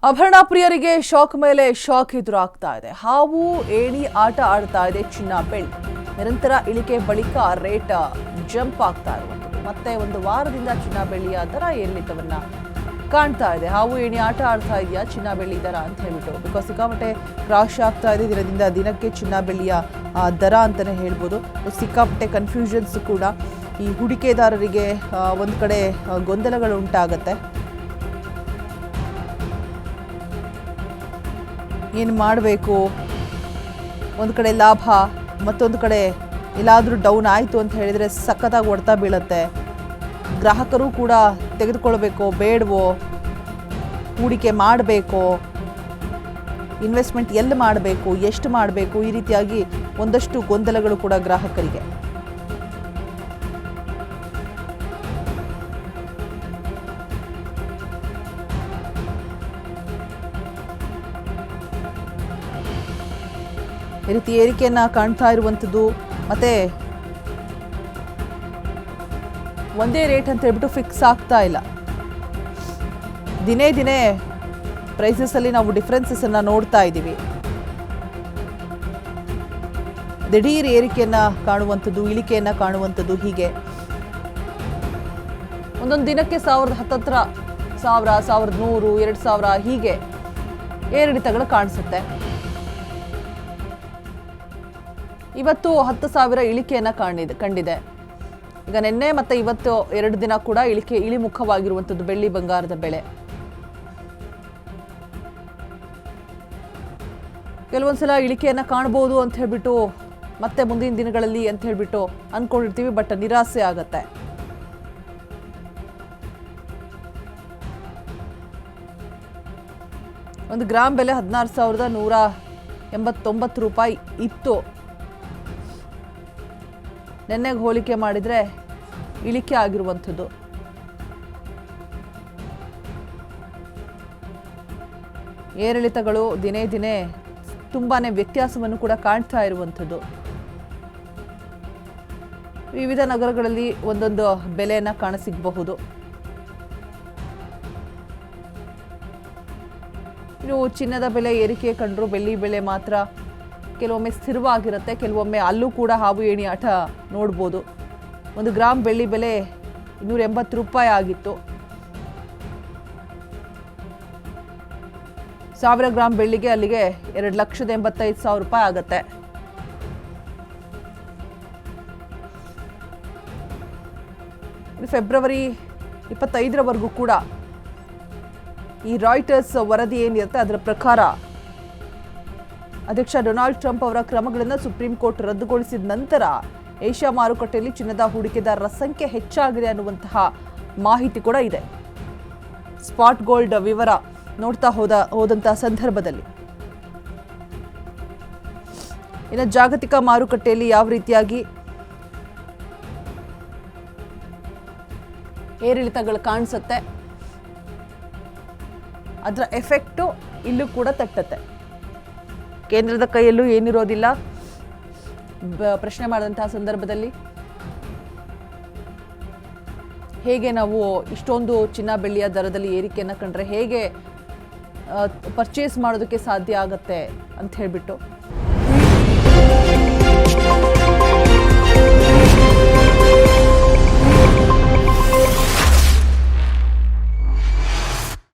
ಆಭರಣ ಪ್ರಿಯರಿಗೆ ಶಾಕ್ ಮೇಲೆ ಶಾಕ್ ಎದುರಾಗ್ತಾ ಇದೆ. ಹಾವು ಏಣಿ ಆಟ ಆಡ್ತಾ ಇದೆ ಚಿನ್ನ ಬೆಳ್ಳಿ. ನಿರಂತರ ಇಳಿಕೆ ಬಳಿಕ ರೇಟ್ ಜಂಪ್ ಆಗ್ತಾ ಇರುವಂಥದ್ದು. ಮತ್ತೆ ಒಂದು ವಾರದಿಂದ ಚಿನ್ನ ಬೆಳ್ಳಿಯ ದರ ಏರಿಳಿತವನ್ನ ಕಾಣ್ತಾ ಇದೆ. ಹಾವು ಏಣಿ ಆಟ ಆಡ್ತಾ ಇದೆಯಾ ಚಿನ್ನ ಬೆಳ್ಳಿ ದರ ಅಂತ ಹೇಳ್ಬಿಟ್ಟು, ಬಿಕಾಸ್ ಸಿಕ್ಕಾಪಟ್ಟೆ ಕ್ರಾಶ್ ಆಗ್ತಾ ಇದೆ ದಿನದಿಂದ ದಿನಕ್ಕೆ ಚಿನ್ನ ಬೆಳ್ಳಿಯ ದರ ಅಂತಾನೆ ಹೇಳ್ಬೋದು. ಸಿಕ್ಕಾಪಟ್ಟೆ ಕನ್ಫ್ಯೂಷನ್ಸ್ ಕೂಡ ಈ ಹೂಡಿಕೆದಾರರಿಗೆ ಒಂದು ಕಡೆ ಗೊಂದಲಗಳು ಉಂಟಾಗತ್ತೆ. ಏನು ಮಾಡಬೇಕು, ಒಂದು ಕಡೆ ಲಾಭ, ಮತ್ತೊಂದು ಕಡೆ ಎಲ್ಲಾದರೂ ಡೌನ್ ಆಯಿತು ಅಂತ ಹೇಳಿದರೆ ಸಖತ್ತಾಗಿ ಹೊಡ್ತಾ ಬೀಳುತ್ತೆ. ಗ್ರಾಹಕರು ಕೂಡ ತೆಗೆದುಕೊಳ್ಬೇಕೋ ಬೇಡವೋ, ಹೂಡಿಕೆ ಮಾಡಬೇಕೋ, ಇನ್ವೆಸ್ಟ್ಮೆಂಟ್ ಎಲ್ಲಿ ಮಾಡಬೇಕು, ಎಷ್ಟು ಮಾಡಬೇಕು, ಈ ರೀತಿಯಾಗಿ ಒಂದಷ್ಟು ಗೊಂದಲಗಳು ಕೂಡ ಗ್ರಾಹಕರಿಗೆ. ಈ ರೀತಿ ಏರಿಕೆಯನ್ನು ಕಾಣ್ತಾ ಇರುವಂಥದ್ದು. ಮತ್ತು ಒಂದೇ ರೇಟ್ ಅಂತ ಹೇಳ್ಬಿಟ್ಟು ಫಿಕ್ಸ್ ಆಗ್ತಾ ಇಲ್ಲ. ದಿನೇ ದಿನೇ ಪ್ರೈಸಸಲ್ಲಿ ನಾವು ಡಿಫ್ರೆನ್ಸಸ್ಸನ್ನು ನೋಡ್ತಾ ಇದ್ದೀವಿ. ದಿಢೀರ್ ಏರಿಕೆಯನ್ನು ಕಾಣುವಂಥದ್ದು, ಇಳಿಕೆಯನ್ನು ಕಾಣುವಂಥದ್ದು, ಹೀಗೆ ಒಂದೊಂದು ದಿನಕ್ಕೆ 1000 ಹತ್ತತ್ರ 1000, 1100, 2000 ಹೀಗೆ ಏರಿಳಿತಗಳು ಕಾಣಿಸುತ್ತೆ. ಇವತ್ತು 10,000 ಇಳಿಕೆಯನ್ನು ಕಂಡಿದೆ. ಈಗ ನಿನ್ನೆ ಮತ್ತು ಇವತ್ತು 2 ದಿನ ಕೂಡ ಇಳಿಮುಖವಾಗಿರುವಂಥದ್ದು ಬೆಳ್ಳಿ ಬಂಗಾರದ ಬೆಲೆ. ಕೆಲವೊಂದ್ಸಲ ಇಳಿಕೆಯನ್ನು ಕಾಣ್ಬೋದು ಅಂತ ಹೇಳ್ಬಿಟ್ಟು ಮತ್ತೆ ಮುಂದಿನ ದಿನಗಳಲ್ಲಿ ಅಂತ ಹೇಳ್ಬಿಟ್ಟು ಅಂದ್ಕೊಂಡಿರ್ತೀವಿ, ಬಟ್ ನಿರಾಸೆ ಆಗತ್ತೆ. ಒಂದು ಗ್ರಾಮ್ ಬೆಲೆ 16,189 ರೂಪಾಯಿ ಇತ್ತು. ನೆನ್ನೆಗೆ ಹೋಲಿಕೆ ಮಾಡಿದರೆ ಇಳಿಕೆ ಆಗಿರುವಂಥದ್ದು. ಏರಿಳಿತಗಳು ದಿನೇ ದಿನೇ ತುಂಬಾ ವ್ಯತ್ಯಾಸವನ್ನು ಕೂಡ ಕಾಣ್ತಾ ಇರುವಂಥದ್ದು. ವಿವಿಧ ನಗರಗಳಲ್ಲಿ ಒಂದೊಂದು ಬೆಲೆಯನ್ನು ಕಾಣಸಿಗಬಹುದು. ಇನ್ನು ಚಿನ್ನದ ಬೆಲೆ ಏರಿಕೆ ಕಂಡ್ರು, ಬೆಳ್ಳಿ ಬೆಲೆ ಮಾತ್ರ ಕೆಲವೊಮ್ಮೆ ಸ್ಥಿರವಾಗಿರುತ್ತೆ, ಕೆಲವೊಮ್ಮೆ ಅಲ್ಲೂ ಕೂಡ ಹಾವು ಏಣಿ ಆಟ ನೋಡ್ಬೋದು. ಒಂದು ಗ್ರಾಮ್ ಬೆಳ್ಳಿ ಬೆಲೆ 280 ರೂಪಾಯಿ ಆಗಿತ್ತು. 1000 ಗ್ರಾಮ್ ಬೆಳ್ಳಿಗೆ ಅಲ್ಲಿಗೆ 2,85,000 ರೂಪಾಯಿ ಆಗುತ್ತೆ. ಫೆಬ್ರವರಿ 25ರವರೆಗೂ ಕೂಡ ಈ ರಾಯ್ಟರ್ಸ್ ವರದಿ ಏನಿರುತ್ತೆ ಅದರ ಪ್ರಕಾರ ಅಧ್ಯಕ್ಷ ಡೊನಾಲ್ಡ್ ಟ್ರಂಪ್ ಅವರ ಕ್ರಮಗಳನ್ನು ಸುಪ್ರೀಂ ಕೋರ್ಟ್ ರದ್ದುಗೊಳಿಸಿದ ನಂತರ ಏಷ್ಯಾ ಮಾರುಕಟ್ಟೆಯಲ್ಲಿ ಚಿನ್ನದ ಹೂಡಿಕೆದಾರರ ಸಂಖ್ಯೆ ಹೆಚ್ಚಾಗಿದೆ ಅನ್ನುವಂತಹ ಮಾಹಿತಿ ಕೂಡ ಇದೆ. ಸ್ಪಾಟ್ ಗೋಲ್ಡ್ ವಿವರ ನೋಡ್ತಾ ಹೋದಂತಹ ಸಂದರ್ಭದಲ್ಲಿ ಇನ್ನು ಜಾಗತಿಕ ಮಾರುಕಟ್ಟೆಯಲ್ಲಿ ಯಾವ ರೀತಿಯಾಗಿ ಏರಿಳಿತಗಳು ಕಾಣಿಸುತ್ತೆ, ಅದರ ಎಫೆಕ್ಟು ಇಲ್ಲೂ ಕೂಡ ತಟ್ಟತ್ತೆ. ಕೇಂದ್ರದ ಕೈಯಲ್ಲೂ ಏನಿರೋದಿಲ್ಲ. ಪ್ರಶ್ನೆ ಮಾಡಿದಂತಹ ಸಂದರ್ಭದಲ್ಲಿ ಹೇಗೆ ನಾವು ಇಷ್ಟೊಂದು ಚಿನ್ನ ಬೆಳ್ಳಿಯ ದರದಲ್ಲಿ ಏರಿಕೆಯನ್ನು ಕಂಡ್ರೆ ಹೇಗೆ ಪರ್ಚೇಸ್ ಮಾಡೋದಕ್ಕೆ ಸಾಧ್ಯ ಆಗತ್ತೆ ಅಂತ ಹೇಳ್ಬಿಟ್ಟು